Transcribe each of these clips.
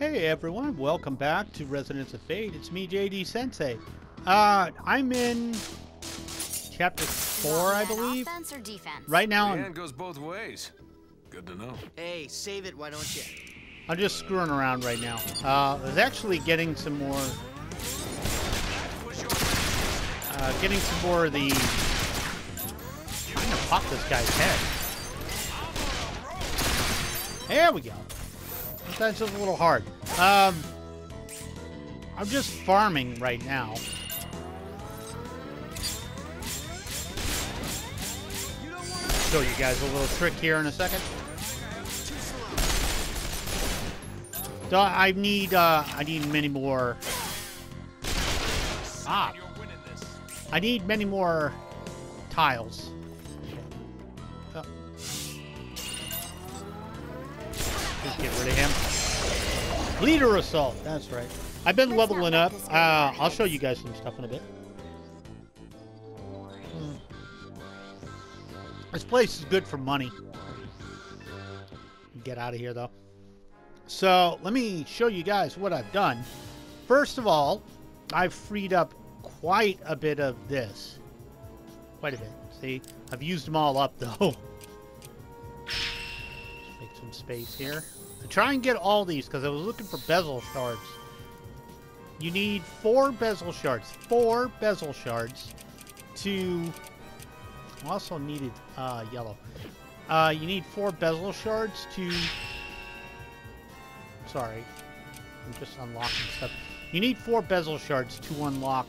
Hey everyone, welcome back to Resonance of Fate. It's me, JD Sensei. I'm in chapter 4, I believe. Offense or defense? Right now, The end goes both ways. Good to know. Hey, save it, why don't you? I'm just screwing around right now. I was actually getting some more, of the, trying to pop this guy's head. There we go. Sometimes it's a little hard. I'm just farming right now. Show you guys a little trick here in a second. So I need many more. I need many more tiles. Oh. Just get rid of him. Leader assault. That's right. I've been leveling up. I'll show you guys some stuff in a bit. This place is good for money. Get out of here, though. So, let me show you guys what I've done. First of all, I've freed up quite a bit of this. Quite a bit. See? I've used them all up, though. Let's make some space here. I try and get all these, because I was looking for bezel shards. You need 4 bezel shards. 4 bezel shards to... Also needed yellow. You need 4 bezel shards to... Sorry. I'm just unlocking stuff. You need 4 bezel shards to unlock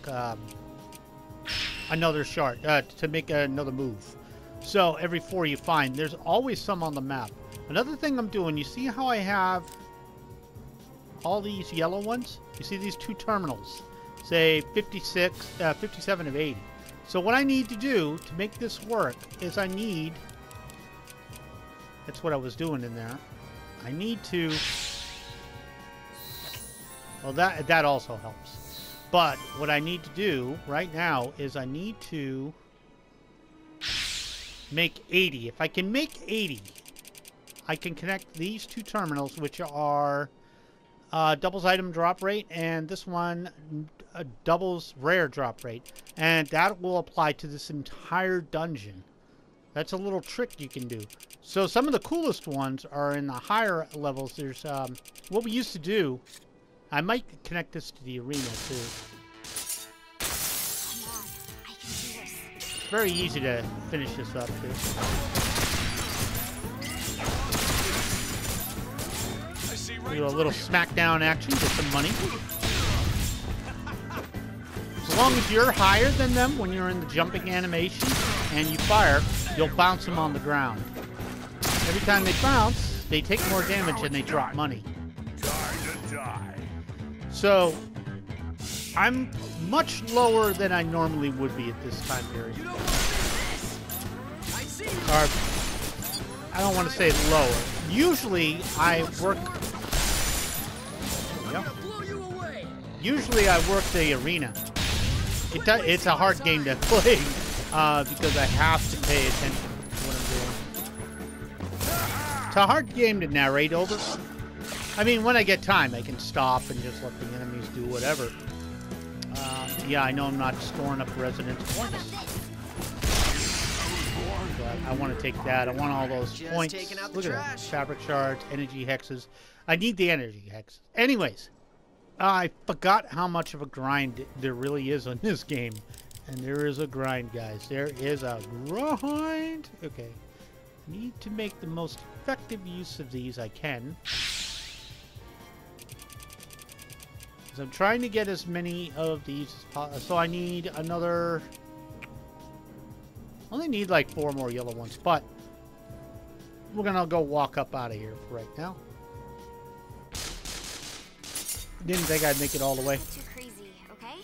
another shard, to make another move. So every 4 you find, there's always some on the map. Another thing I'm doing, you see how I have all these yellow ones? You see these 2 terminals, say 56, 57 of 80. So what I need to do to make this work is I need, that's what I was doing in there, I need to, well that also helps. But what I need to do right now is I need to make 80. If I can make 80, I can connect these 2 terminals, which are doubles item drop rate, and this one doubles rare drop rate, and that will apply to this entire dungeon. That's a little trick you can do. So some of the coolest ones are in the higher levels. There's what we used to do. I might connect this to the arena too. Come on, I can do this. It's very easy to finish this up too. Do a little smackdown action, get some money. As long as you're higher than them when you're in the jumping animation and you fire, you'll bounce them on the ground. Every time they bounce, they take more damage and they drop money. So, I'm much lower than I normally would be at this time period. Or, I don't want to say lower. Usually, I work... Usually I work the arena. It's a hard game to play because I have to pay attention to what I'm doing. It's a hard game to narrate over. I mean, when I get time, I can stop and just let the enemies do whatever. Yeah, I know I'm not storing up resonance points. But I want to take that. I want all those points. Look at that. Fabric shards, energy hexes. I need the energy hexes. Anyways. I forgot how much of a grind there really is on this game. And there is a grind, guys. There is a grind. Okay. Need to make the most effective use of these I can. Because I'm trying to get as many of these as possible. So I need another... I only need like 4 more yellow ones. But we're going to go walk up out of here for right now. Didn't think I'd make it all the way. Too crazy, okay?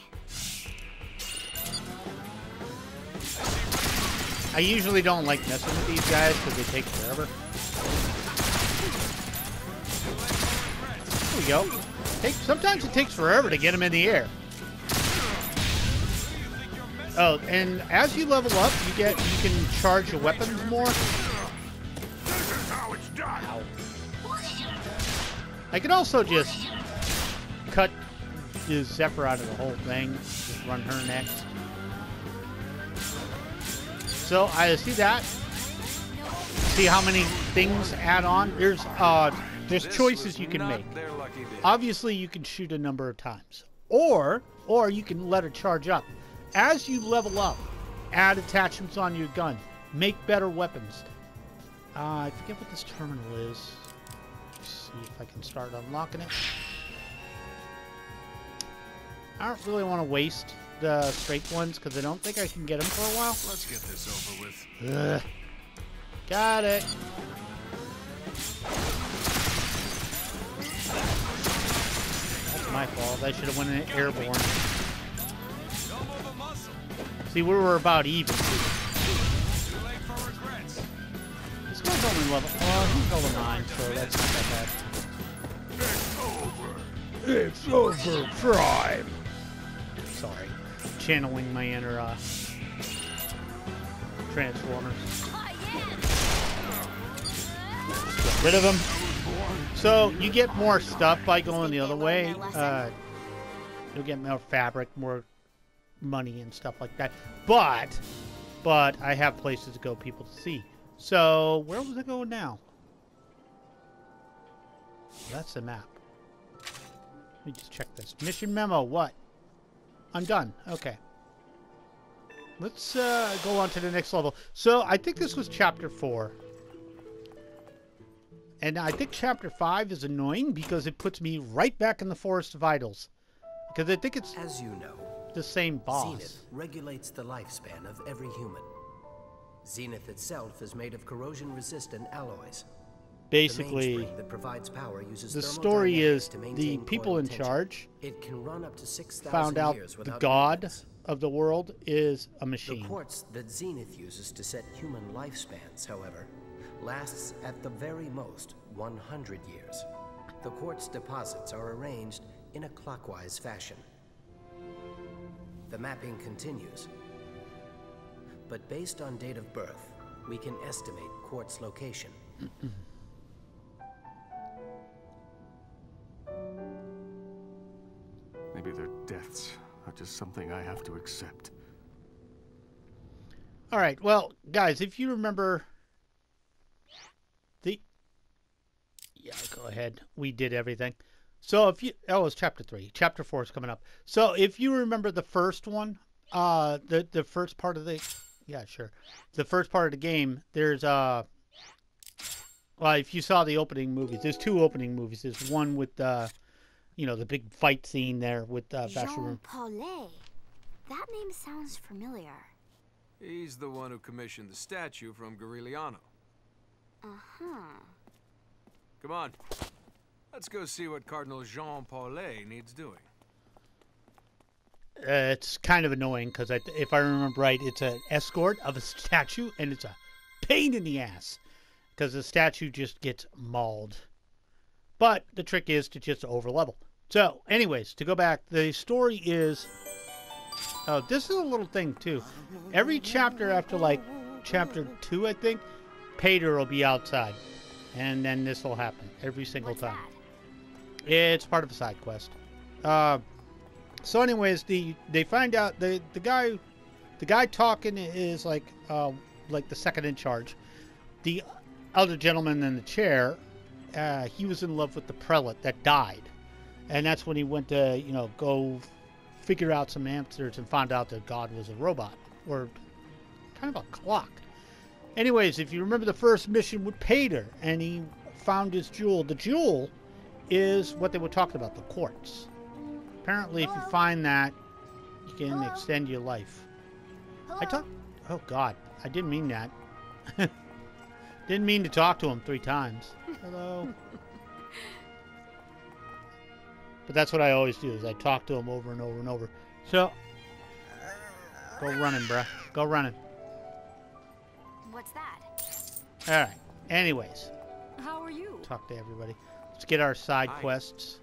I usually don't like messing with these guys because they take forever. There we go. Sometimes it takes forever to get them in the air. Oh, and as you level up, you can charge your weapons more. Ow. I can also just cut is Zephyr out of the whole thing. Just run her next. So I see that. See how many things add on. There's choices you can make. Obviously, you can shoot a number of times, or you can let her charge up. As you level up, add attachments on your gun. Make better weapons. I forget what this terminal is. Let's see if I can start unlocking it. I don't really want to waste the straight ones because I don't think I can get them for a while. Let's get this over with. Ugh. Got it. That's my fault. I should have went in airborne. See, we were about even. This guy's only level. Oh, he's level 9, so that's not that bad. It's over, Prime. Sorry, channeling my inner Transformers. Get rid of him. So you get more stuff by going the other way. You'll get more fabric, more money, and stuff like that. But I have places to go, people to see. So where was I going now? That's the map. Let me just check this. Mission memo. What? I'm done. Okay. Let's go on to the next level. So I think this was chapter 4. And I think chapter 5 is annoying because it puts me right back in the Forest of Idols. Because I think it's, as you know, the same boss. Zenith regulates the lifespan of every human. Zenith itself is made of corrosion-resistant alloys. Basically, the mainspring that provides power uses the story is the people in tension. charge It can run up to 6,000 found out years the without god maintenance. of the world is a The machine. quartz that Zenith uses to set human lifespans, however, lasts at the very most 100 years. The quartz deposits are arranged in a clockwise fashion. The mapping continues. But based on date of birth, we can estimate quartz location. Maybe their deaths are just something I have to accept. All right, well, guys, if you remember the... Yeah, go ahead. We did everything. So if you... Oh, it was chapter 3. Chapter 4 is coming up. So if you remember the first one, the first part of the... Yeah, sure. The first part of the game, there's... Well, if you saw the opening movies, there's 2 opening movies. There's one with, you know, the big fight scene there with Jean Paulet. That name sounds familiar. He's the one who commissioned the statue from Garigliano. Uh-huh. Come on. Let's go see what Cardinal Jean Paulet needs doing. It's kind of annoying because if I remember right, it's an escort of a statue, and it's a pain in the ass because the statue just gets mauled. But the trick is to just overlevel. So, anyways, to go back, the story is... Oh, this is a little thing, too. Every chapter after, like, chapter 2, I think, Pater will be outside. And then this will happen every single time. That? It's part of a side quest. So, anyways, they find out the guy talking is like the second in charge. The other gentleman in the chair, he was in love with the prelate that died, and that's when he went to go figure out some answers and found out that God was a robot or kind of a clock. Anyways, if you remember the first mission with Pater, and he found his jewel. The jewel is what they were talking about, the quartz. Apparently, if you find that, you can extend your life. Oh, God. I didn't mean that. Didn't mean to talk to him 3 times. Hello. But that's what I always do, is I talk to him over and over and over. So, go running, bruh. Go running. What's that? All right. Anyways. How are you? Talk to everybody. Let's get our side quests.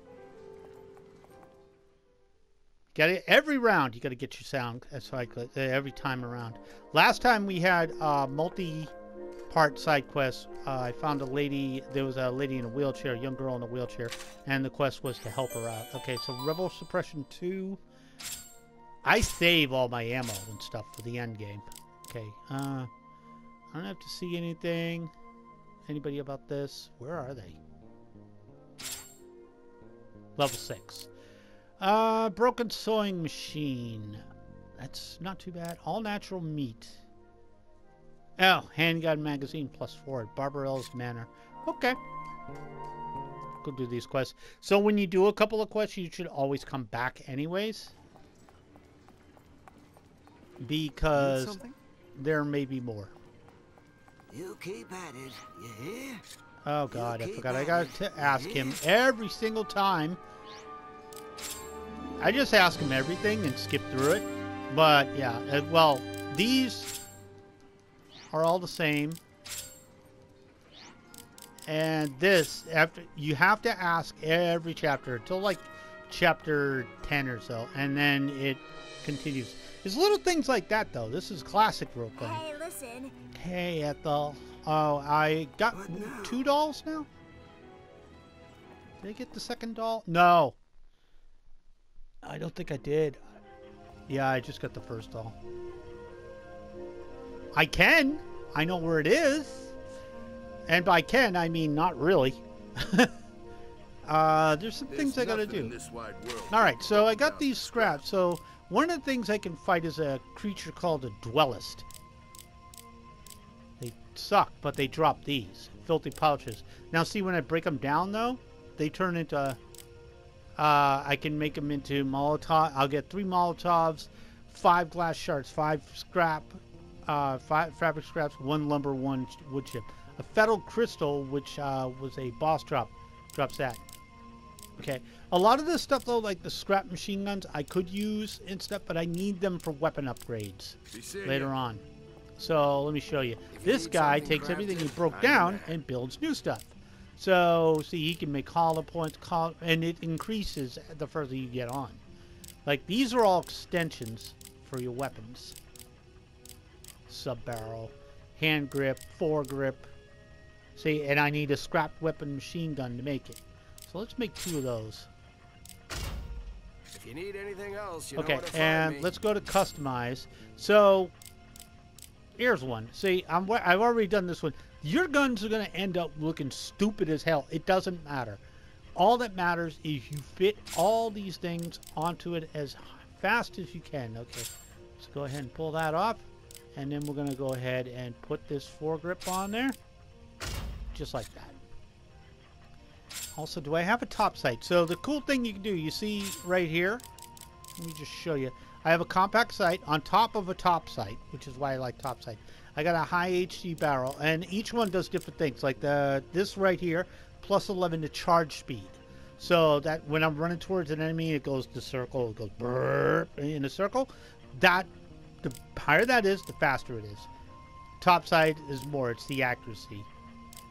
Got it. Every round, you got to get your sound. That's like every time around. Last time we had multi part side quest. I found a lady. There was a lady in a wheelchair, a young girl in a wheelchair, and the quest was to help her out. Okay, so Rebel Suppression 2. I save all my ammo and stuff for the end game. Okay, I don't have to see anything. Anybody about this? Where are they? Level 6. Broken sewing machine. That's not too bad. All natural meat. Oh, handgun magazine +4 at Barbarell's Manor. Okay. Go do these quests. So when you do a couple of quests, you should always come back anyways. Because there may be more. You keep at it, you hear? Oh god, I forgot. I got to ask him every single time. I just ask him everything and skip through it. But yeah, well, these are all the same. And this, after you have to ask every chapter until like chapter 10 or so, and then it continues. There's little things like that though. This is classic role playing. Hey, listen. Hey, Ethel. Oh, I got 2 dolls now? Did I get the second doll? No. I don't think I did. Yeah, I just got the first doll. I can. I know where it is. And by can, I mean not really. There's some things I gotta do. Alright, so I got these scraps. So one of the things I can fight is a creature called a Dwellist. They suck, but they drop these. Filthy pouches. Now see, when I break them down though, they turn into... I can make them into Molotov. I'll get 3 Molotovs, 5 glass shards, 5 scrap, 5 fabric scraps, 1 lumber, 1 wood chip. A Fetal Crystal, which was a boss drop, drops that. Okay. A lot of this stuff though, like the scrap machine guns, I could use and stuff, but I need them for weapon upgrades later on. So let me show you. This guy takes everything he broke down and builds new stuff. So, see, he can make hollow points, and it increases the further you get on. Like, these are all extensions for your weapons. Sub-barrel, hand grip, foregrip. See, and I need a scrap weapon machine gun to make it. So let's make 2 of those. If you need anything else, you know okay, where to find and me. let's go to customize. So, here's one. See, I've already done this one. Your guns are going to end up looking stupid as hell. It doesn't matter. All that matters is you fit all these things onto it as fast as you can. Okay, let's go ahead and pull that off. And then we're going to go ahead and put this foregrip on there. Just like that. Also, do I have a top sight? So the cool thing you can do, you see right here. Let me just show you. I have a compact sight on top of a top sight, which is why I like top sight. I got a high HD barrel, and each one does different things. Like this right here, plus 11 to charge speed. So that when I'm running towards an enemy, it goes to circle, it goes burp in a circle. The higher that is, the faster it is. Top sight is more, it's the accuracy.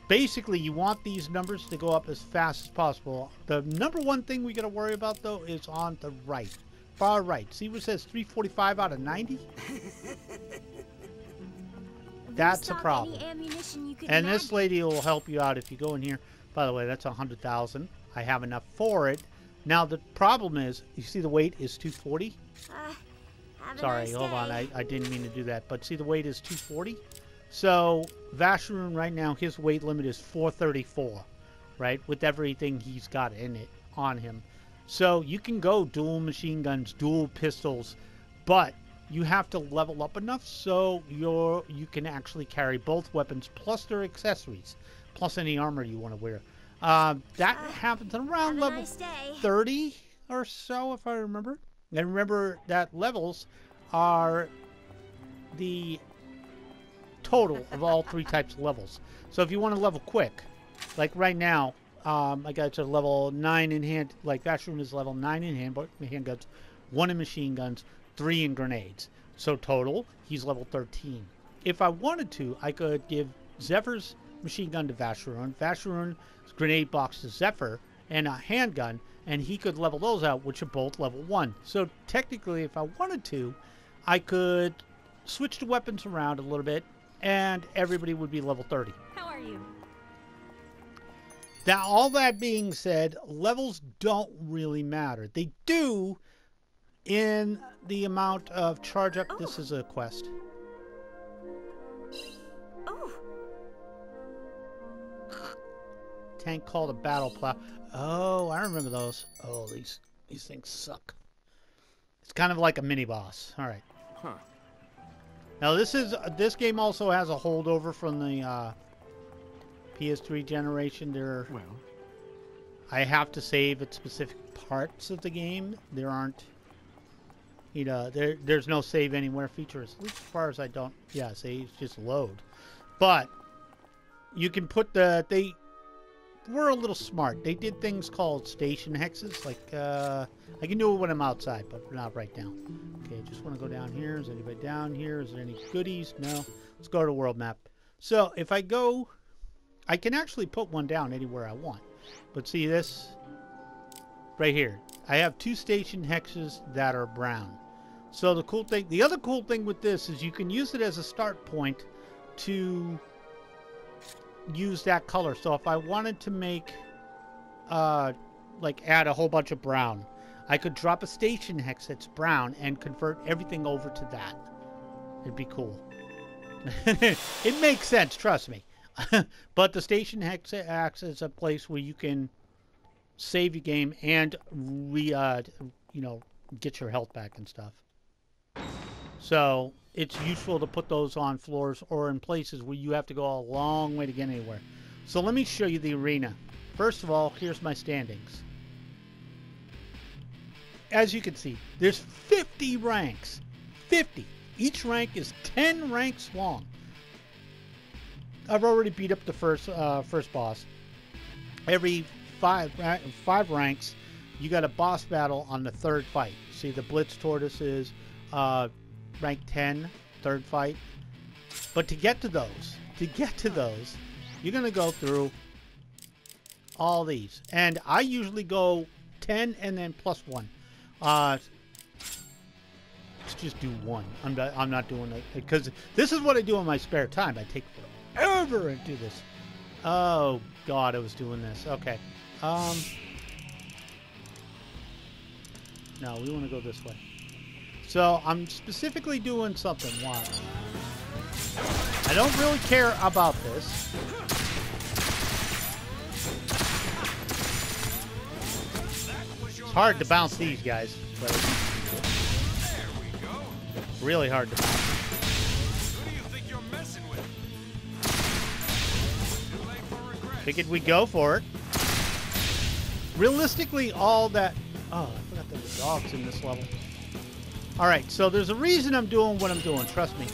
Basically, you want these numbers to go up as fast as possible. The number one thing we got to worry about, though, is on the right. Far right. See what it says 345 out of 90? That's a problem. And this lady will help you out if you go in here. By the way, that's 100,000. I have enough for it. Now, the problem is, you see the weight is 240? Sorry, hold on. I didn't mean to do that. But see, the weight is 240? So, Vasharoon right now, his weight limit is 434, right? With everything he's got in it, on him. So, you can go dual machine guns, dual pistols, but you have to level up enough so you can actually carry both weapons plus their accessories, plus any armor you want to wear. That happens around level 30 or so, if I remember. And remember that levels are the total of all 3 types of levels. So if you want to level quick, like right now, I got to level 9 in hand, like Vasharoon is level 9 in handguns, 1 in machine guns, 3 in grenades. So total, he's level 13. If I wanted to, I could give Zephyr's machine gun to Vasharoon, Vasharoon's grenade box to Zephyr, and a handgun, and he could level those out, which are both level 1. So technically, if I wanted to, I could switch the weapons around a little bit and everybody would be level 30. How are you? Now, all that being said, levels don't really matter. They do in the amount of charge up. This is a quest. Oh, Tank called a battle plow. Oh, I remember those. Oh, these things suck. It's kind of like a mini boss. All right. Huh. Now this game also has a holdover from the PS3 generation. Well, I have to save at specific parts of the game. There aren't, there's no save anywhere features. At least as far as I don't. Yeah, saves just load. But you can put they were a little smart. They did things called station hexes. Like I can do it when I'm outside, but not right now. Okay, I just want to go down here. Is anybody down here? Is there any goodies? No. Let's go to the world map. So if I go, I can actually put one down anywhere I want. But see this? Right here. I have 2 station hexes that are brown. So the other cool thing with this is you can use it as a start point to use that color. So if I wanted to make, like add a whole bunch of brown, I could drop a station hex that's brown and convert everything over to that. It'd be cool. It makes sense, trust me. But the station hex acts as a place where you can save your game and get your health back and stuff. So it's useful to put those on floors or in places where you have to go a long way to get anywhere. So let me show you the arena. First of all, here's my standings. As you can see, there's 50 ranks. 50. Each rank is 10 ranks long. I've already beat up the first boss. Every five ranks, you got a boss battle on the 3rd fight. See, the Blitz Tortoise is rank 10, 3rd fight. But to get to those, you're going to go through all these. And I usually go 10 and then plus 1. Let's just do 1. I'm not doing it because this is what I do in my spare time. I take forever and do this. Oh God, I was doing this. Okay. No, we want to go this way. So I'm specifically doing something. Watch. I don't really care about this. It's hard to bounce these guys, but it's really hard to bounce. Figured we'd go for it. Realistically, all that... Oh, I forgot there were dogs in this level. Alright, so there's a reason I'm doing what I'm doing. Trust me.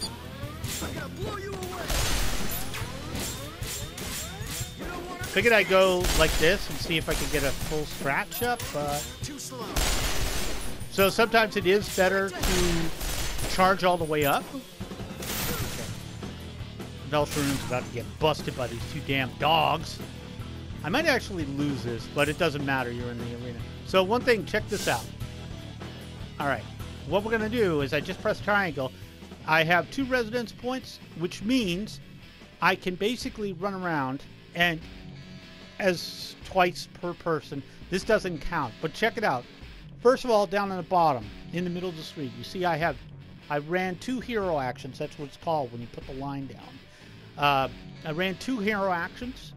Figured I'd go like this and see if I could get a full scratch up. So sometimes it is better to charge all the way up. Velshroom's about to get busted by these 2 damn dogs. I might actually lose this, but it doesn't matter. You're in the arena. So one thing, check this out. Alright, what we're going to do is I just press triangle. I have 2 residence points, which means I can basically run around and as twice per person. This doesn't count, but check it out. First of all, down on the bottom, in the middle of the street, you see I ran 2 hero actions. That's what it's called when you put the line down. I ran 2 hero actions,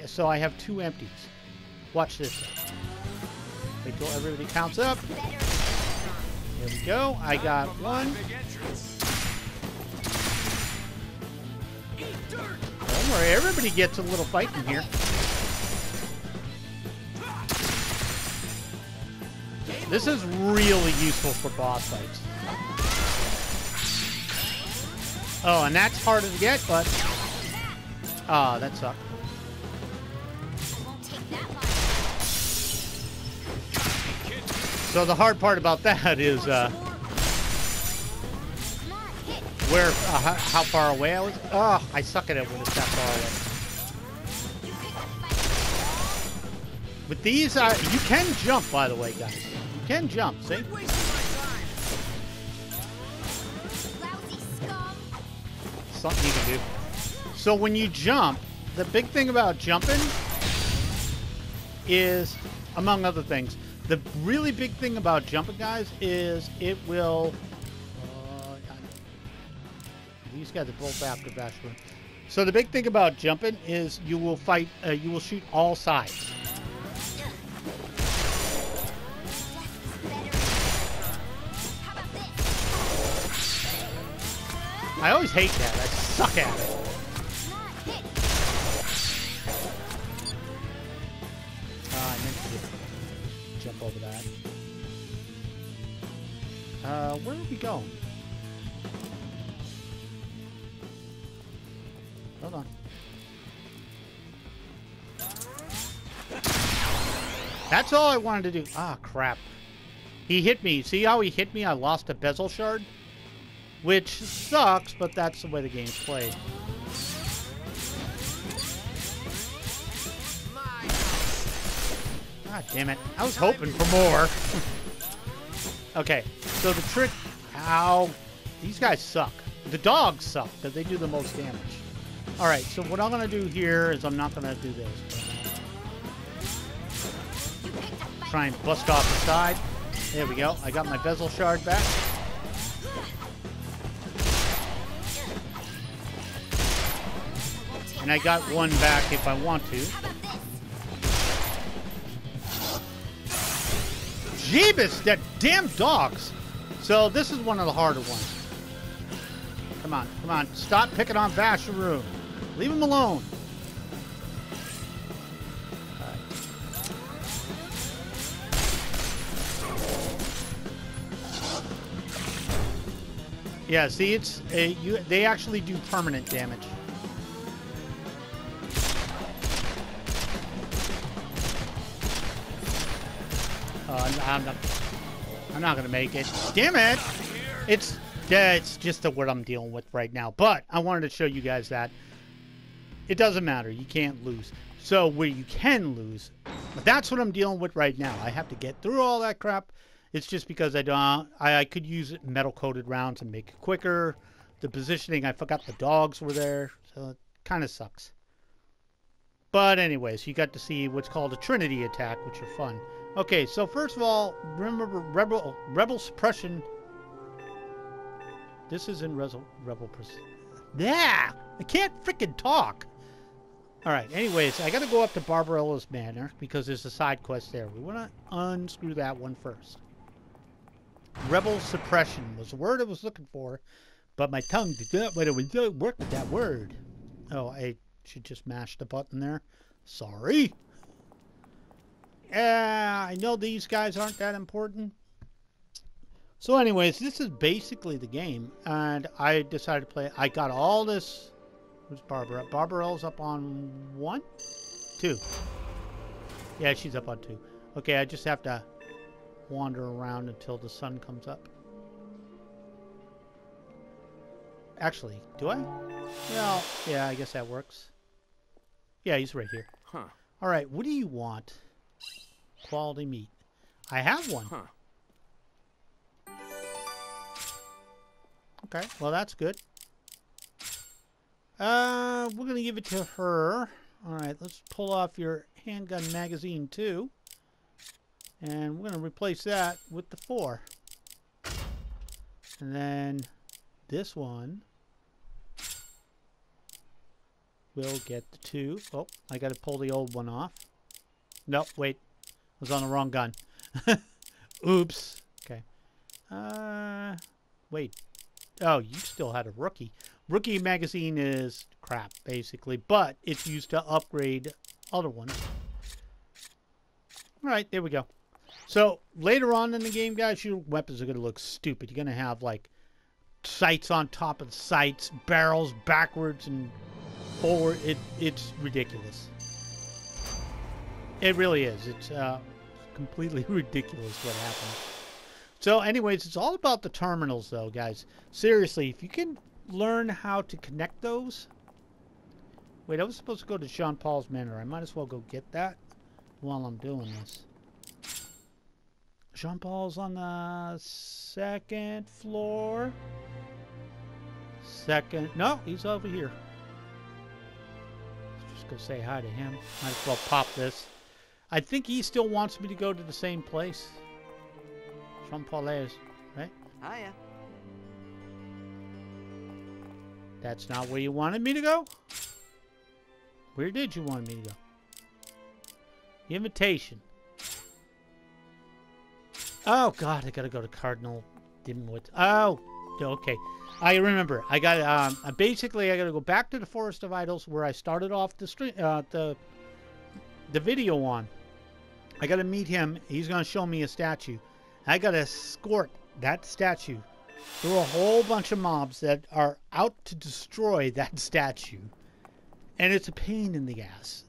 so I have 2 empties. Watch this. Wait till everybody counts up. There we go. I got 1. Don't worry, everybody gets a little fight in here. This is really useful for boss fights. Oh, and that's harder to get, but... Ah, that sucked. So the hard part about that is where, how far away I was. Oh, I suck at it when it's that far away. With these, you can jump, by the way, guys. You can jump, see? something you can do. So when you jump, the big thing about jumping is, among other things, the really big thing about jumping, guys, is it will... these guys are both after Bashford. So the big thing about jumping is you will fight, you will shoot all sides. I always hate that. I suck at it. I meant to just jump over that. Where are we going? Hold on. That's all I wanted to do. Ah, crap. He hit me. See how he hit me? I lost a bezel shard? Which sucks, but that's the way the game's played. God damn it. I was hoping for more. Okay, so the trick... Ow. These guys suck. The dogs suck, because they do the most damage. Alright, so what I'm going to do here is I'm not going to do this. Try and bust off the side. There we go. I got my bezel shard back. And I got one back if I want to. Jeebus, that damn dogs. So this is one of the harder ones. Come on, come on. Stop picking on Basharoon. Leave him alone. Yeah, see, it's they actually do permanent damage. I'm not gonna make it. Damn it! It's just what I'm dealing with right now. But I wanted to show you guys that it doesn't matter. You can't lose. So where you can lose, that's what I'm dealing with right now. I have to get through all that crap. It's just because I could use metal coated rounds and make it quicker. The positioning, I forgot the dogs were there, so it kind of sucks. But anyways, you got to see what's called a trinity attack, which are fun. Okay, so first of all, remember rebel suppression. This isn't rebel. Yeah, I can't freaking talk. All right. Anyways, I got to go up to Barbarella's Manor because there's a side quest there. We want to unscrew that one first. Rebel suppression was the word I was looking for, but my tongue did not work with that word. Oh, I should just mash the button there. Sorry. Yeah, I know these guys aren't that important. So anyways, this is basically the game, and I decided to play. I got all this. Who's Barbara? Barbarella's up on 1? 2. Yeah, she's up on 2. Okay, I just have to wander around until the sun comes up. Actually, do I? Well, yeah, I guess that works. Yeah, he's right here. Huh. All right, what do you want? Quality meat. I have one. Huh. Okay, well, that's good. We're going to give it to her. All right, let's pull off your handgun magazine, too. And we're going to replace that with the 4. And then this one will get the 2. Oh, I got to pull the old one off. Nope, wait. I was on the wrong gun. Oops. Okay. Wait. Oh, you still had a rookie. Rookie magazine is crap, basically, but it's used to upgrade other ones. All right, there we go. So later on in the game, guys, your weapons are going to look stupid. You're going to have, like, sights on top of the sights, barrels backwards and forward. It's ridiculous. It really is. It's completely ridiculous what happens. So anyways, it's all about the terminals, though, guys. Seriously, if you can learn how to connect those. Wait, I was supposed to go to Jean Paul's Manor. I might as well go get that while I'm doing this. Jean Paul's on the 2nd floor. second. No, he's over here. Let's just go say hi to him. Might as well pop this. I think he still wants me to go to the same place. Jean Paul's, right? Hiya. That's not where you wanted me to go? Where did you want me to go? Invitation. Oh, God, I gotta go to Cardinal Dimwit. Oh, okay. I remember. I got basically I gotta go back to the Forest of Idols where I started off the video on. I gotta meet him. He's gonna show me a statue. I gotta escort that statue through a whole bunch of mobs that are out to destroy that statue. And it's a pain in the ass.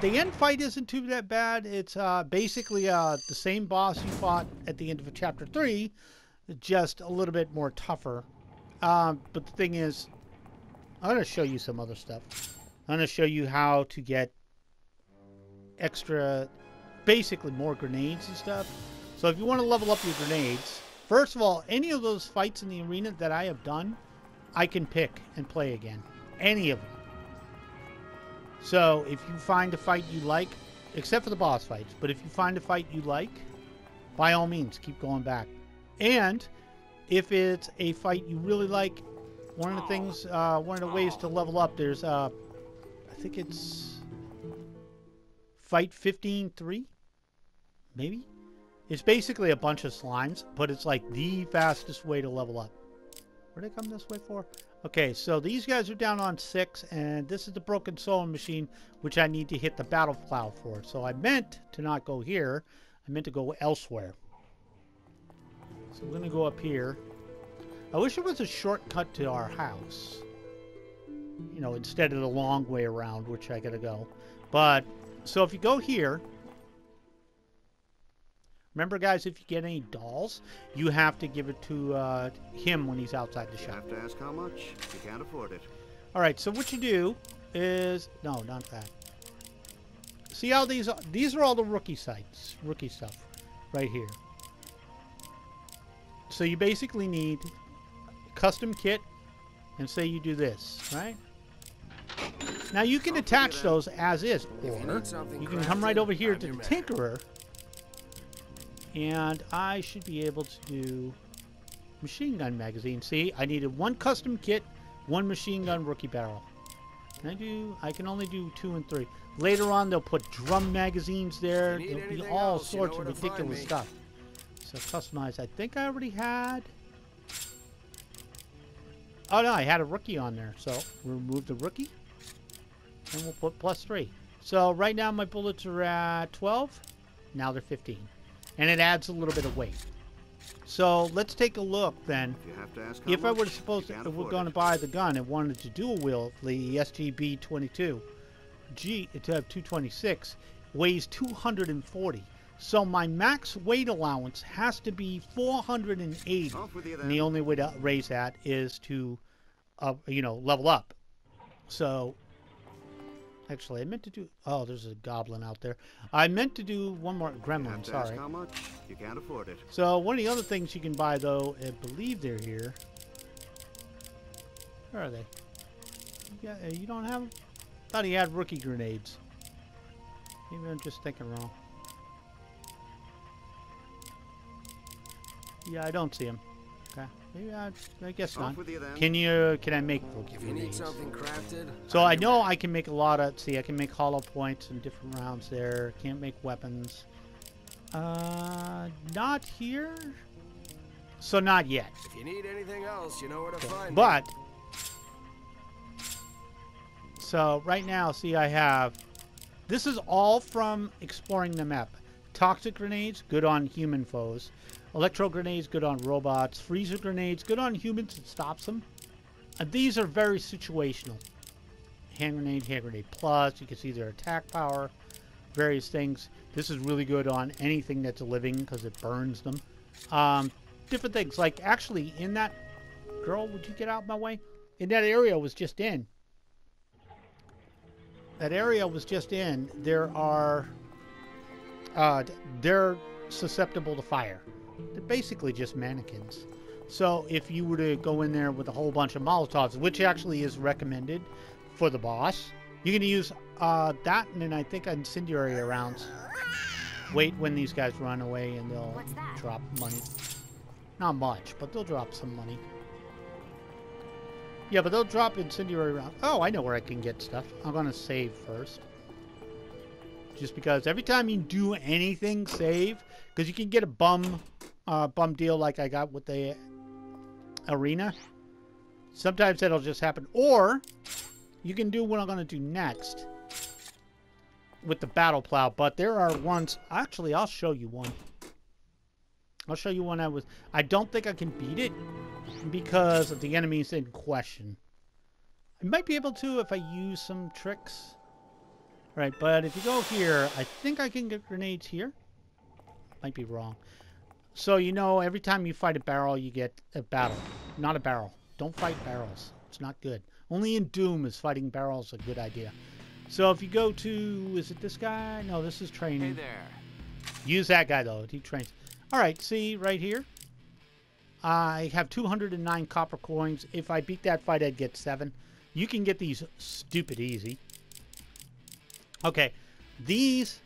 The end fight isn't too that bad. It's basically the same boss you fought at the end of Chapter 3, just a little bit more tougher. But the thing is, I'm going to show you some other stuff. I'm going to show you how to get extra, basically more grenades and stuff. So if you want to level up your grenades, first of all, any of those fights in the arena that I have done, I can pick and play again. Any of them. So if you find a fight you like, except for the boss fights, but if you find a fight you like, by all means, keep going back. And if it's a fight you really like, one of the things, one of the ways to level up, there's, I think it's fight 15-3, maybe? It's basically a bunch of slimes, but it's like the fastest way to level up. Where'd I come this way for? Okay, so these guys are down on 6, and this is the broken sewing machine, which I need to hit the battle plow for. So I meant to not go here. I meant to go elsewhere. So I'm going to go up here. I wish it was a shortcut to our house. You know, instead of the long way around, which I got to go. But, so if you go here... Remember, guys, if you get any dolls, you have to give it to him when he's outside the shop. You have to ask how much. You can't afford it. All right, so what you do is... No, not that. See how these are all the rookie sites, rookie stuff right here. So you basically need a custom kit, and say you do this, right? Now you can attach those as is, or you can come right over here to the Tinkerer, and I should be able to do machine gun magazine. See, I needed one custom kit, one machine gun rookie barrel. I can only do 2 and 3. Later on, they'll put drum magazines there. There'll be all sorts of ridiculous stuff. So customize. I think I already had. Oh no, I had a rookie on there. So we'll remove the rookie, and we'll put +3. So right now my bullets are at 12. Now they're 15, and it adds a little bit of weight. So let's take a look then. If I were going to buy the gun and wanted to dual wield the SGB 22, to have 226, weighs 240. So my max weight allowance has to be 480. And the only way to raise that is to, level up. So, actually, I meant to do... Oh, there's a goblin out there. I meant to do one more gremlin, sorry. How much? You can't afford it. So, one of the other things you can buy, though, I believe they're here. Where are they? You don't have them? Thought he had rookie grenades. Maybe I'm just thinking wrong. Yeah, I don't see him. Okay, maybe I guess not. Can I make rookie If you need grenades? something crafted, So I know I can make a lot of. See, I can make hollow points and different rounds there. Can't make weapons. Not here. So not yet. if you need anything else, you know where to find me. But so right now, see, I have. This is all from exploring the map. Toxic grenades, good on human foes. Electro grenades, good on robots. Freezer grenades, good on humans, it stops them. And these are very situational. Hand grenade plus. You can see their attack power, various things. This is really good on anything that's living because it burns them. Different things. Like, actually, in that... Girl, would you get out of my way? In that area I was just in. That area I was just in, there are... they're susceptible to fire. They're basically just mannequins. So if you were to go in there with a whole bunch of Molotovs, which actually is recommended for the boss, you can use that and then I think incendiary rounds. Wait when these guys run away and they'll What's that? drop money. Not much, but they'll drop some money. Yeah, but they'll drop incendiary rounds. Oh, I know where I can get stuff. I'm going to save first. Just because every time you do anything, save. Because you can get a bum deal like I got with the arena. Sometimes that'll just happen. Or you can do what I'm going to do next with the battle plow. But there are ones. Actually, I'll show you one. I'll show you one I don't think I can beat it because of the enemies in question. I might be able to if I use some tricks. Right, but if you go here, I think I can get grenades here. Might be wrong. So, you know, every time you fight a barrel, you get a battle. Not a barrel. Don't fight barrels. It's not good. Only in Doom is fighting barrels a good idea. So if you go to... Is it this guy? No, this is training. Hey there. Use that guy, though. He trains. All right, see right here? I have 209 copper coins. If I beat that fight, I'd get 7. You can get these stupid easy. Okay, these,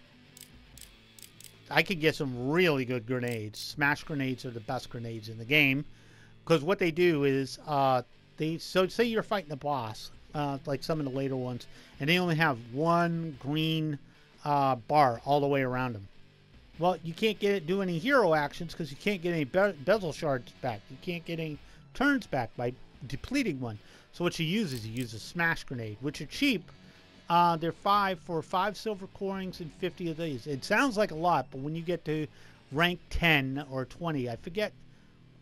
I could get some really good grenades. Smash grenades are the best grenades in the game. Because what they do is, so say you're fighting a boss, like some of the later ones, and they only have one green bar all the way around them. Well, you can't do any hero actions because you can't get any bezel shards back. You can't get any turns back by depleting one. So what you use is you use a smash grenade, which are cheap. They're 5 for 5 silver coins and 50 of these. It sounds like a lot, but when you get to rank 10 or 20, I forget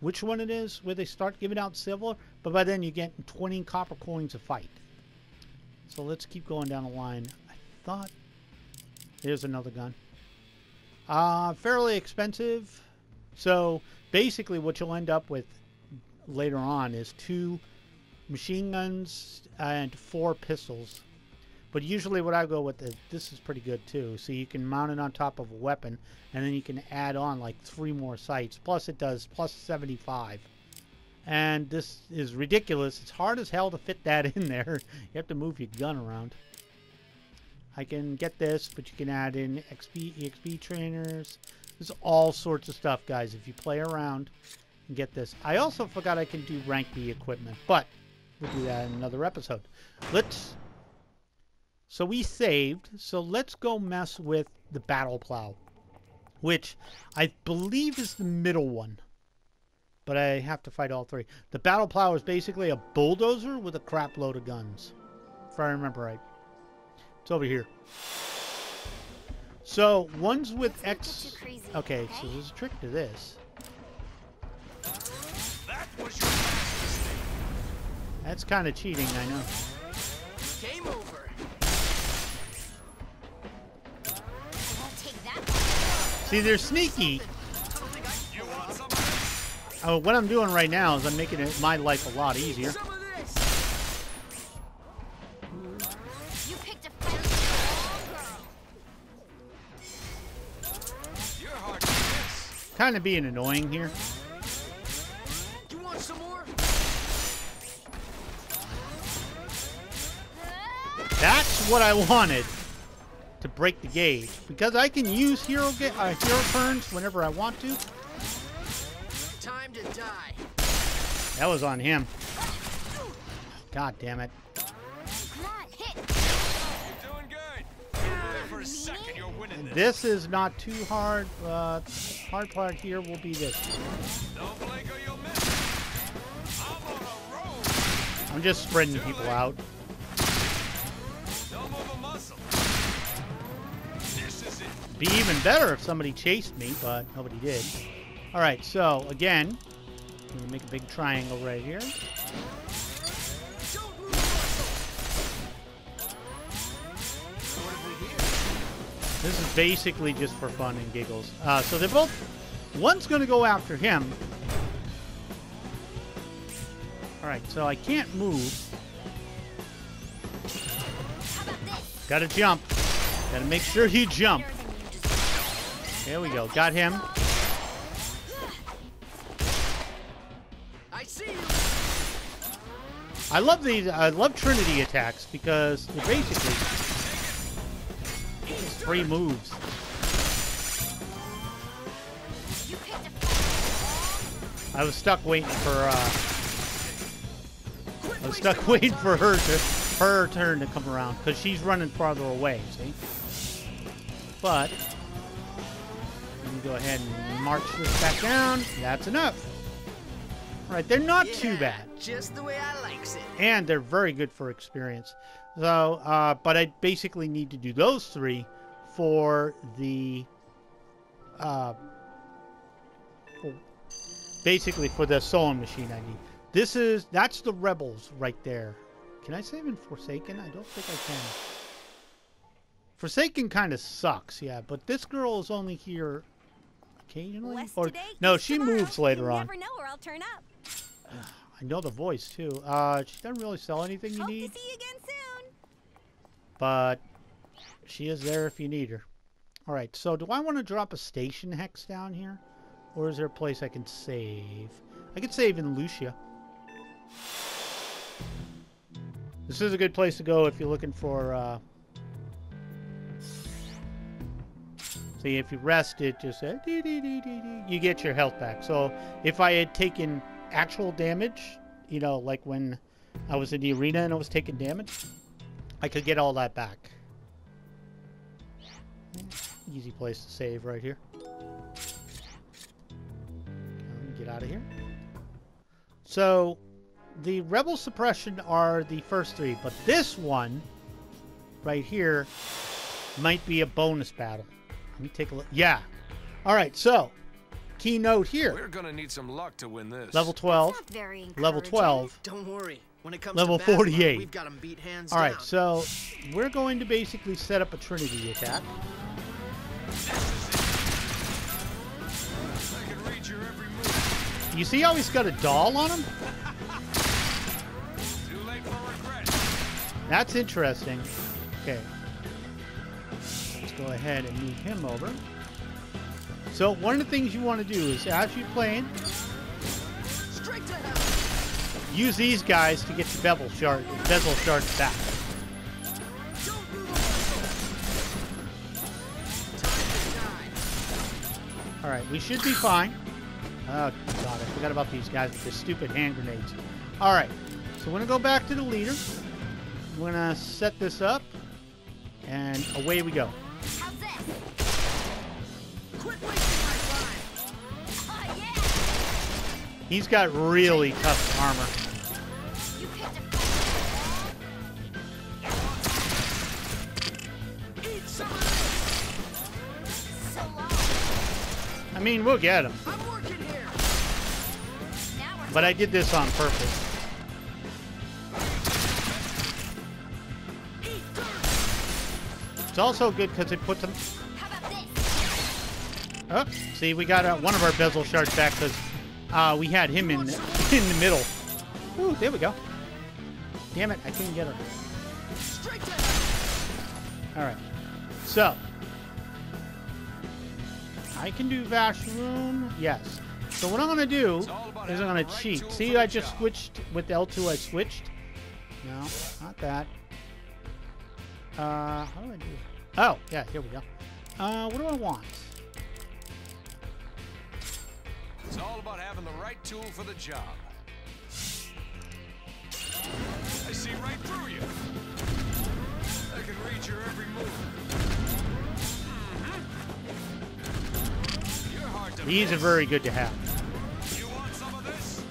which one it is where they start giving out silver, but by then you get 20 copper coins a fight. So let's keep going down the line. I thought there's another gun. Fairly expensive. So basically what you'll end up with later on is 2 machine guns and 4 pistols. But usually what I go with is, this is pretty good too. So you can mount it on top of a weapon, and then you can add on like 3 more sights. Plus it does plus 75. And this is ridiculous. It's hard as hell to fit that in there. You have to move your gun around. I can get this, but you can add in EXP trainers. There's all sorts of stuff, guys. If you play around and get this. I also forgot I can do rank B equipment, but we'll do that in another episode. So we saved, so let's go mess with the battle plow, which I believe is the middle one, but I have to fight all 3. The battle plow is basically a bulldozer with a crap load of guns, if I remember right. It's over here. So one's with X. Okay, so there's a trick to this. That's kind of cheating, I know. Game over. See, they're sneaky. Oh, what I'm doing right now is I'm making my life a lot easier. You picked a fast girl. Kind of being annoying here. You want some more? That's what I wanted to break the gauge, because I can use hero turns whenever I want to. Time to die. That was on him. God damn it. Come on, hit. You're doing good. For a second, you're winning this. This is not too hard. Hard part here will be this. Don't blink or you'll miss. I'm on a roll. I'm just spreading people out. Don't move a muscle. This is it. Be even better if somebody chased me, but nobody did. All right, so again, I'm gonna make a big triangle right here. Don't move muscle. So what have we here? This is basically just for fun and giggles. So they're both. One's gonna go after him. All right, so I can't move. How about this? Gotta jump. Gotta make sure you jump. There we go. Got him. I love these. I love Trinity attacks because they're basically 3 moves. I was stuck waiting for. I was stuck waiting for her turn to come around because she's running farther away. See, but let me go ahead and march this back down. That's enough. All right, they're not too bad. Just the way I likes it. And they're very good for experience. So, but I basically need to do those 3 for the, basically for the sewing machine I need. That's the rebels right there. Can I save in Forsaken? I don't think I can. Forsaken kind of sucks, yeah, but this girl is only here occasionally. Less Or today, no, eats she tomorrow. moves later You on. never know where I'll turn up. I know the voice too. She doesn't really sell anything you Hope need, to see you again soon. but she is there if you need her. All right, so do I want to drop a station hex down here, or is there a place I can save? I could save in Lucia. This is a good place to go if you're looking for. See, if you rest it, just you get your health back. So if I had taken actual damage, you know, like when I was in the arena and I was taking damage, I could get all that back. Easy place to save right here. Get out of here. So the rebel suppression are the first 3, but this one right here might be a bonus battle. Let me take a look. Yeah. All right, so keynote here. We're gonna need some luck to win this. Level 12. Not very Level encouraging. 12. Don't worry. When it comes Level to Babylon, 48. we've got 'em beat hands All right, down. so we're going to basically set up a Trinity attack. I can read your every move. You see how he's got a doll on him? Too late for regret. That's interesting. Okay. Let's go ahead and move him over. So one of the things you want to do is, as you're playing, Straight to hell. use these guys to get your bezel shards back. Don't move a muscle. Time to die. All right, we should be fine. Oh, God, I forgot about these guys with the stupid hand grenades. All right, so we're going to go back to the leader. We're going to set this up, and away we go. How's this? Quit wasting my time. Oh, yeah. He's got really tough armor. You picked a Eat some of this. so long. I mean, we'll get him. I'm working here. Now we're But I did this on purpose. Eat dirt. It's also good because it puts them... How about this? Oh, see, we got one of our bezel shards back because we had him in the middle. Ooh, there we go. Damn it, I couldn't get her. Straight to hell. All right. So, I can do Vashroom. Yes. So what I'm going to do is I'm going to cheat. See, I just switched with L2. I switched. No, not that. How do I do it? Oh, yeah, here we go. What do I want? It's all about having the right tool for the job. I see right through you. I can read your every move. You're hard to These are miss. very good to have. You want some of this?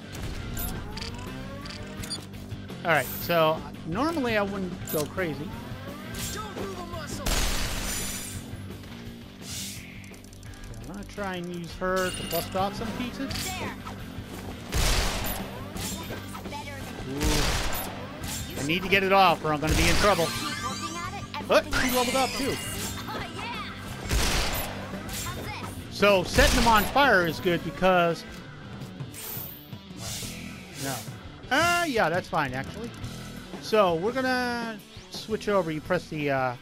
All right, so normally I wouldn't go crazy. Don't move a muscle. I'm going to try and use her to bust off some pieces. there. Better than Ooh. I need to get it off or I'm going to be in trouble. keep looking at it. But Everything she leveled up too. Oh, yeah. How's this? So setting them on fire is good because... No. Yeah, that's fine actually. So we're going to switch over. You press the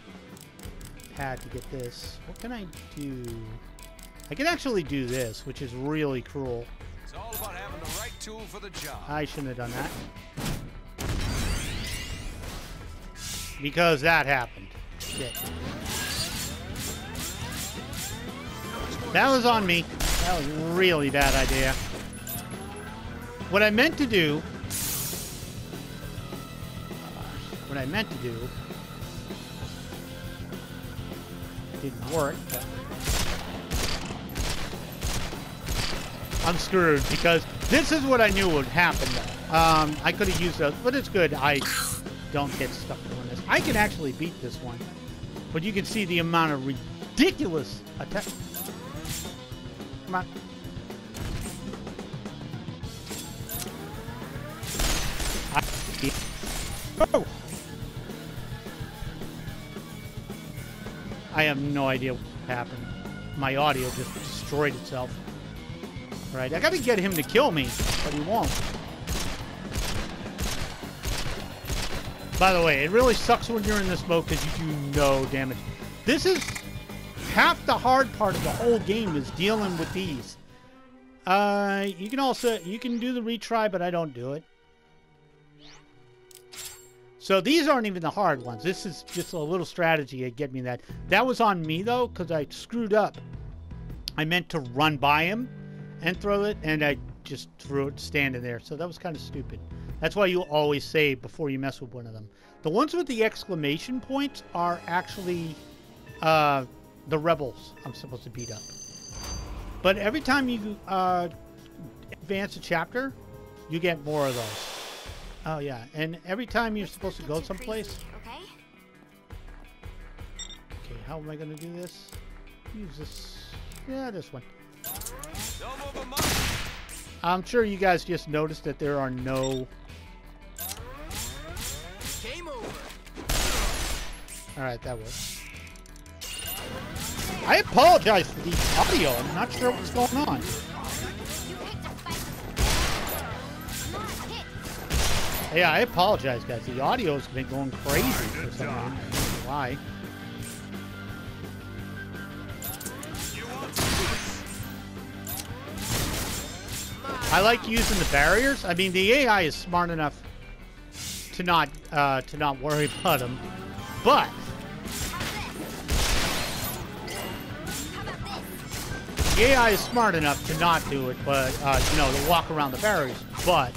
pad to get this. What can I do? I can actually do this, which is really cruel. It's all about having the right tool for the job. I shouldn't have done that. Because that happened. Shit. That was on me. That was a really bad idea. What I meant to do... didn't work, but... I'm screwed because this is what I knew would happen. I could have used those, but it's good. I don't get stuck doing this. I can actually beat this one, but you can see the amount of ridiculous attack. Come on. Oh! I have no idea what happened. My audio just destroyed itself. Right, I gotta get him to kill me, but he won't. By the way, it really sucks when you're in this mode because you do no damage. This is half the hard part of the whole game is dealing with these. You can do the retry, but I don't do it. So these aren't even the hard ones. This is just a little strategy to get me that. That was on me though, because I screwed up. I meant to run by him and throw it, and I just threw it standing there. So that was kind of stupid. That's why you always save before you mess with one of them. The ones with the exclamation points are actually the rebels I'm supposed to beat up. But every time you advance a chapter, you get more of those. Oh yeah, and every time you're supposed to go someplace. Okay, how am I going to do this? Use this. Yeah, this one. I'm sure you guys just noticed that there are no... Game over. Alright, that works. I apologize for the audio. I'm not sure what's going on. Yeah, I apologize, guys. The audio's been going crazy for some reason. I don't know why. I like using the barriers. I mean, the AI is smart enough to not worry about them, but the AI is smart enough to not do it, but you know, to walk around the barriers. But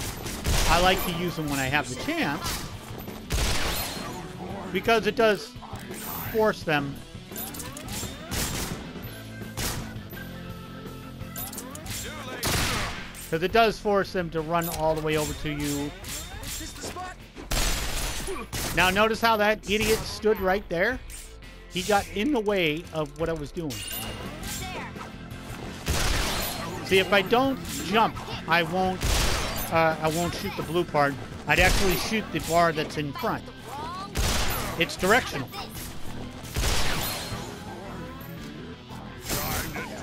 I like to use them when I have the chance because it does force them. Because it does force them to run all the way over to you. Now notice how that idiot stood right there? He got in the way of what I was doing. See, if I don't jump, I won't shoot the blue part. I'd actually shoot the bar that's in front. It's directional.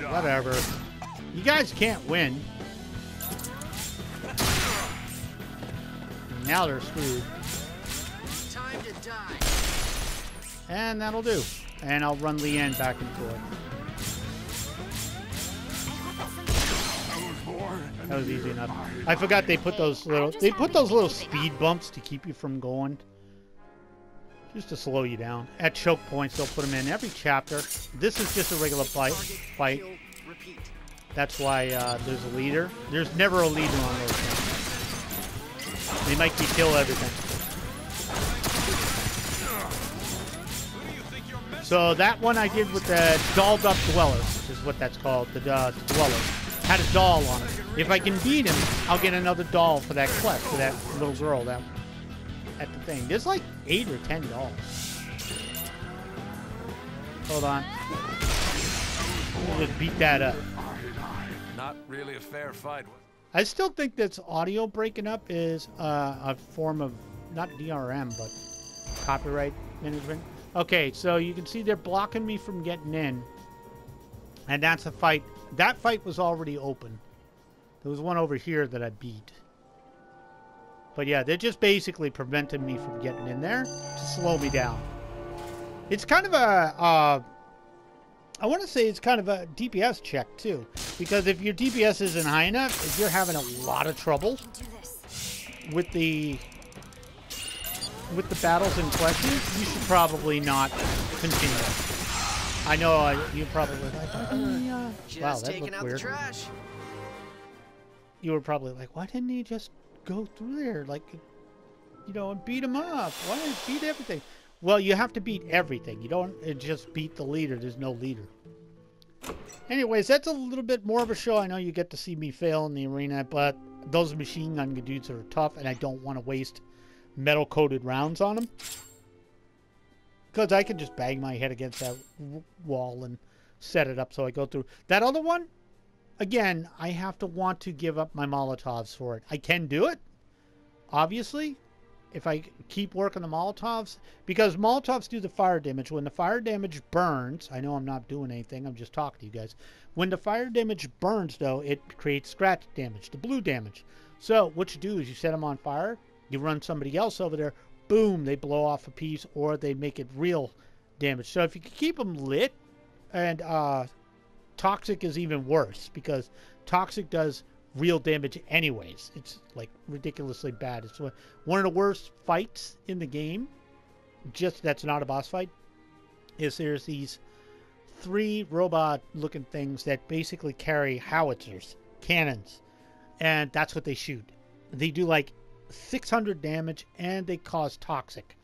Yeah, whatever. You guys can't win. Now they're screwed. Time to die. And that'll do. And I'll run Leanne back and forth. That was easy enough. I forgot they put those little speed bumps to keep you from going. Just to slow you down. At choke points, they'll put them in every chapter. This is just a regular fight. That's why there's a leader. There's never a leader on those things. They make you kill everything. So that one I did with the dolled up dwellers, which is what that's called, the dwellers. Had a doll on it. If I can beat him, I'll get another doll for that quest, for that little girl that at the thing. There's like 8 or 10 dolls. Hold on. We'll just beat that up. Not really a fair fight. I still think this audio breaking up is a form of, not DRM, but copyright management. Okay, so you can see they're blocking me from getting in. And that's a fight. That fight was already open. There was one over here that I beat. But yeah, they're just basically preventing me from getting in there to slow me down. It's kind of I want to say it's kind of a DPS check too, because if your DPS isn't high enough, if you're having a lot of trouble Do this. with the battles in question, you should probably not continue. I know you probably like, wow, Just that taking looked out weird. the trash. You were probably like, why didn't he just go through there, like, you know, and beat him up? Why didn't he beat everything? Well, you have to beat everything. You don't just beat the leader. There's no leader. Anyways, that's a little bit more of a show. I know you get to see me fail in the arena, but those machine gun dudes are tough, and I don't want to waste metal-coated rounds on them. Because I can just bang my head against that wall and set it up so I go through. That other one, again, I have to want to give up my Molotovs for it. I can do it, obviously, if I keep working the Molotovs, because Molotovs do the fire damage. When the fire damage burns, I know I'm not doing anything, I'm just talking to you guys. When the fire damage burns, though, it creates scratch damage, the blue damage. So what you do is you set them on fire, you run somebody else over there, boom, they blow off a piece, or they make it real damage. So if you can keep them lit, and toxic is even worse, because toxic does real damage anyways. It's like ridiculously bad. It's one of the worst fights in the game, just that's not a boss fight, is there's these 3 robot looking things that basically carry howitzers, cannons, and that's what they shoot. They do like 600 damage and they cause toxic.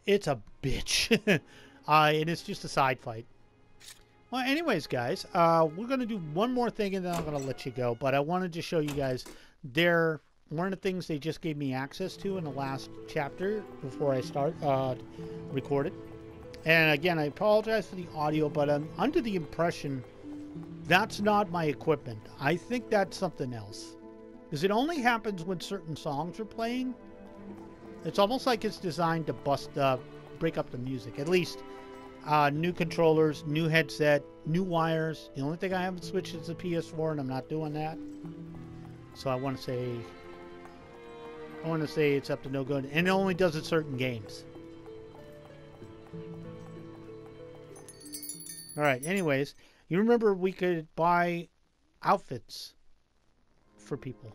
It's a bitch. And it's just a side fight. Well, anyways, guys, we're going to do one more thing and then I'm going to let you go. But I wanted to show you guys one of the things they just gave me access to in the last chapter before I start recorded. And again, I apologize for the audio, but I'm under the impression that's not my equipment. I think that's something else. Because it only happens when certain songs are playing. It's almost like it's designed to break up the music. At least new controllers, new headset, new wires. The only thing I haven't switched is the PS4, and I'm not doing that. So I want to say it's up to no good, and it only does it certain games. All right. Anyways, you remember we could buy outfits for people,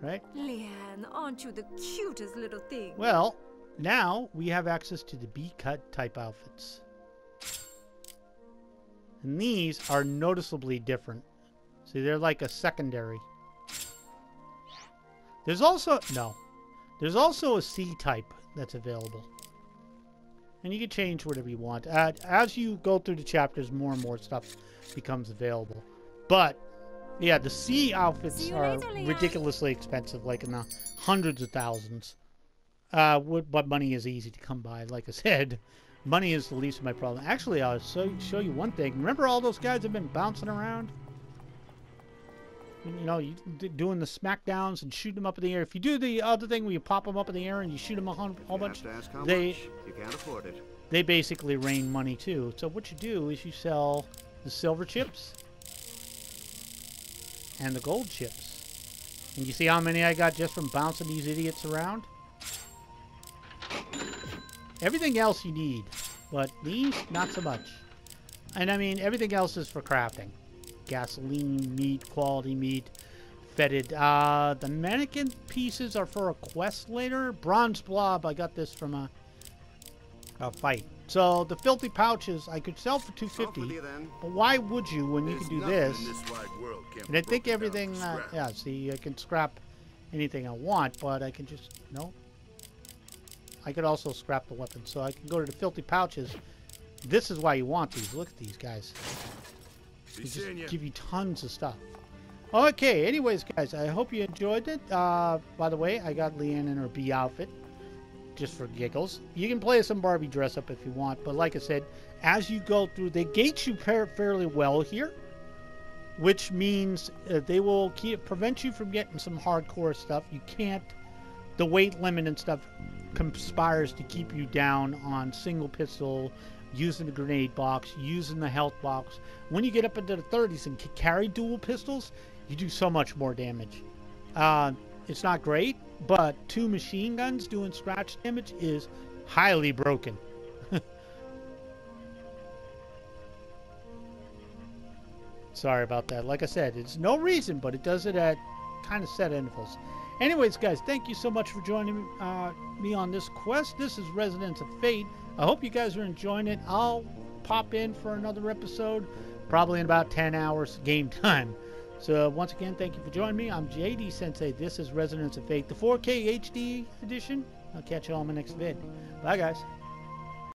right? Leanne, aren't you the cutest little thing? Well, now we have access to the B-cut type outfits. And these are noticeably different. See, they're like a secondary. There's also a C-type that's available. And you can change whatever you want. As you go through the chapters, more and more stuff becomes available. But yeah, the C outfits are ridiculously expensive, like in the hundreds of thousands. But money is easy to come by, like I said. Money is the least of my problem. Actually, I'll show you one thing. Remember all those guys have been bouncing around? You know, doing the smackdowns and shooting them up in the air. If you do the other thing where you pop them up in the air and you shoot them a whole bunch, you can't afford it. they basically rain money too. So what you do is you sell the silver chips and the gold chips. And you see how many I got just from bouncing these idiots around? Everything else you need, but these, not so much. And I mean, everything else is for crafting. Gasoline, meat, quality meat, fetid. The mannequin pieces are for a quest later. Bronze blob, I got this from a fight. So the filthy pouches I could sell for $250, but why would you when you can do this? And I think everything, yeah, see, I can scrap anything I want, but I can just, no. I could also scrap the weapon, so I can go to the filthy pouches. This is why you want these. Look at these guys. They just give you tons of stuff. Okay, anyways, guys, I hope you enjoyed it. By the way, I got Leanne in her bee outfit, just for giggles. You can play some Barbie dress-up if you want, but like I said, as you go through, they gate you fairly well here, which means they will prevent you from getting some hardcore stuff. You can't, the weight limit and stuff conspires to keep you down on single pistol, using the grenade box, using the health box. When you get up into the 30s and can carry dual pistols, you do so much more damage. It's not great, but 2 machine guns doing scratch damage is highly broken. sorry about that. Like I said, it's no reason, but it does it at kind of set intervals. Anyways, guys, thank you so much for joining me on this quest. This is Residents of Fate. I hope you guys are enjoying it. I'll pop in for another episode, probably in about 10 hours game time. So once again, thank you for joining me. I'm JD Sensei. This is Residents of Fate, the 4K HD edition. I'll catch you all in my next vid. Bye, guys.